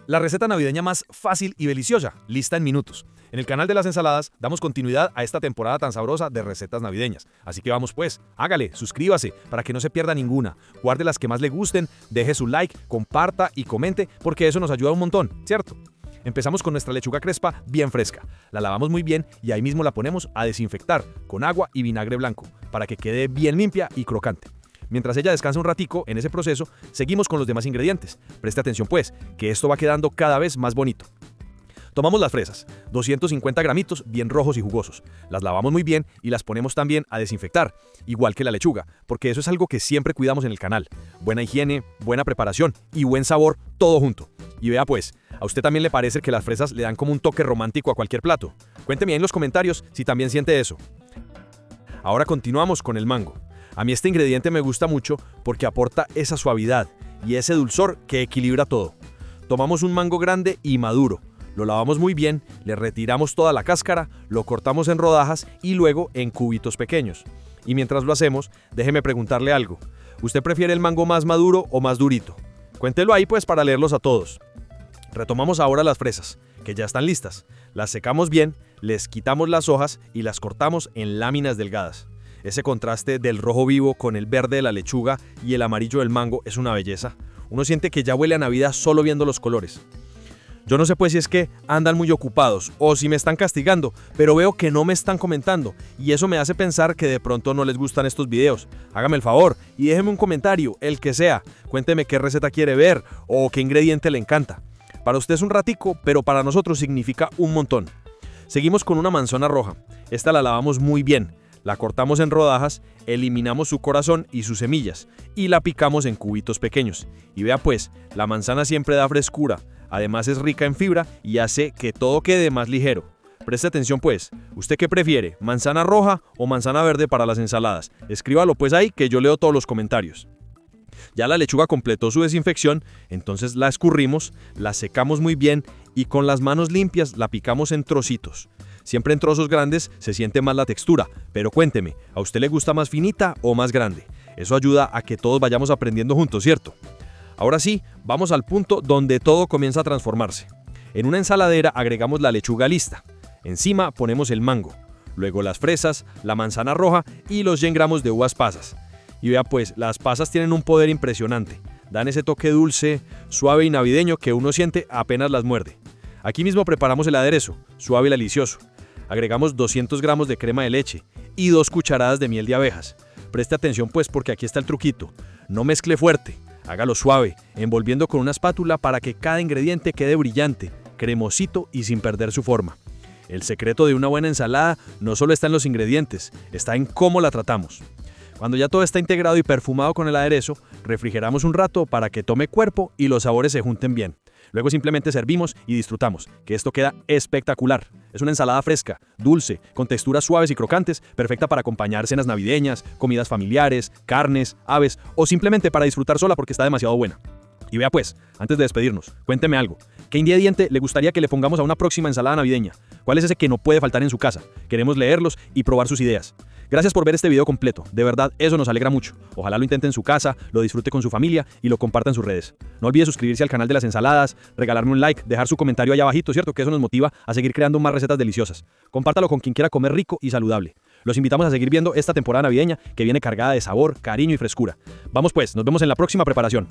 La receta navideña más fácil y deliciosa, lista en minutos. En el canal de las ensaladas damos continuidad a esta temporada tan sabrosa de recetas navideñas. Así que vamos pues, hágale, suscríbase para que no se pierda ninguna. Guarde las que más le gusten, deje su like, comparta y comente porque eso nos ayuda un montón, ¿cierto? Empezamos con nuestra lechuga crespa bien fresca. La lavamos muy bien y ahí mismo la ponemos a desinfectar con agua y vinagre blanco para que quede bien limpia y crocante. Mientras ella descansa un ratico en ese proceso, seguimos con los demás ingredientes. Preste atención pues, que esto va quedando cada vez más bonito. Tomamos las fresas, 250 gramitos bien rojos y jugosos. Las lavamos muy bien y las ponemos también a desinfectar, igual que la lechuga, porque eso es algo que siempre cuidamos en el canal. Buena higiene, buena preparación y buen sabor, todo junto. Y vea pues, ¿a usted también le parece que las fresas le dan como un toque romántico a cualquier plato? Cuénteme ahí en los comentarios si también siente eso. Ahora continuamos con el mango. A mí este ingrediente me gusta mucho porque aporta esa suavidad y ese dulzor que equilibra todo. Tomamos un mango grande y maduro, lo lavamos muy bien, le retiramos toda la cáscara, lo cortamos en rodajas y luego en cubitos pequeños. Y mientras lo hacemos, déjeme preguntarle algo. ¿Usted prefiere el mango más maduro o más durito? Cuéntelo ahí pues para leerlos a todos. Retomamos ahora las fresas, que ya están listas. Las secamos bien, les quitamos las hojas y las cortamos en láminas delgadas. Ese contraste del rojo vivo con el verde de la lechuga y el amarillo del mango es una belleza. Uno siente que ya huele a Navidad solo viendo los colores. Yo no sé pues si es que andan muy ocupados o si me están castigando, pero veo que no me están comentando y eso me hace pensar que de pronto no les gustan estos videos. Hágame el favor y déjeme un comentario, el que sea. Cuénteme qué receta quiere ver o qué ingrediente le encanta. Para usted es un ratico, pero para nosotros significa un montón. Seguimos con una manzana roja. Esta la lavamos muy bien. La cortamos en rodajas, eliminamos su corazón y sus semillas y la picamos en cubitos pequeños. Y vea pues, la manzana siempre da frescura, además es rica en fibra y hace que todo quede más ligero. Preste atención pues, ¿usted qué prefiere? ¿Manzana roja o manzana verde para las ensaladas? Escríbalo pues ahí que yo leo todos los comentarios. Ya la lechuga completó su desinfección, entonces la escurrimos, la secamos muy bien y con las manos limpias la picamos en trocitos. Siempre en trozos grandes se siente más la textura, pero cuénteme, ¿a usted le gusta más finita o más grande? Eso ayuda a que todos vayamos aprendiendo juntos, ¿cierto? Ahora sí, vamos al punto donde todo comienza a transformarse. En una ensaladera agregamos la lechuga lista. Encima ponemos el mango, luego las fresas, la manzana roja y los 100 gramos de uvas pasas. Y vea pues, las pasas tienen un poder impresionante. Dan ese toque dulce, suave y navideño que uno siente apenas las muerde. Aquí mismo preparamos el aderezo, suave y delicioso. Agregamos 200 gramos de crema de leche y 2 cucharadas de miel de abejas. Preste atención pues porque aquí está el truquito. No mezcle fuerte, hágalo suave, envolviendo con una espátula para que cada ingrediente quede brillante, cremosito y sin perder su forma. El secreto de una buena ensalada no solo está en los ingredientes, está en cómo la tratamos. Cuando ya todo está integrado y perfumado con el aderezo, refrigeramos un rato para que tome cuerpo y los sabores se junten bien. Luego simplemente servimos y disfrutamos, que esto queda espectacular. Es una ensalada fresca, dulce, con texturas suaves y crocantes, perfecta para acompañar cenas navideñas, comidas familiares, carnes, aves o simplemente para disfrutar sola porque está demasiado buena. Y vea pues, antes de despedirnos, cuénteme algo. ¿Qué ingrediente le gustaría que le pongamos a una próxima ensalada navideña? ¿Cuál es ese que no puede faltar en su casa? Queremos leerlos y probar sus ideas. Gracias por ver este video completo, de verdad eso nos alegra mucho. Ojalá lo intente en su casa, lo disfrute con su familia y lo comparta en sus redes. No olvide suscribirse al canal de las ensaladas, regalarme un like, dejar su comentario allá abajito, ¿cierto? Que eso nos motiva a seguir creando más recetas deliciosas. Compártalo con quien quiera comer rico y saludable. Los invitamos a seguir viendo esta temporada navideña que viene cargada de sabor, cariño y frescura. Vamos pues, nos vemos en la próxima preparación.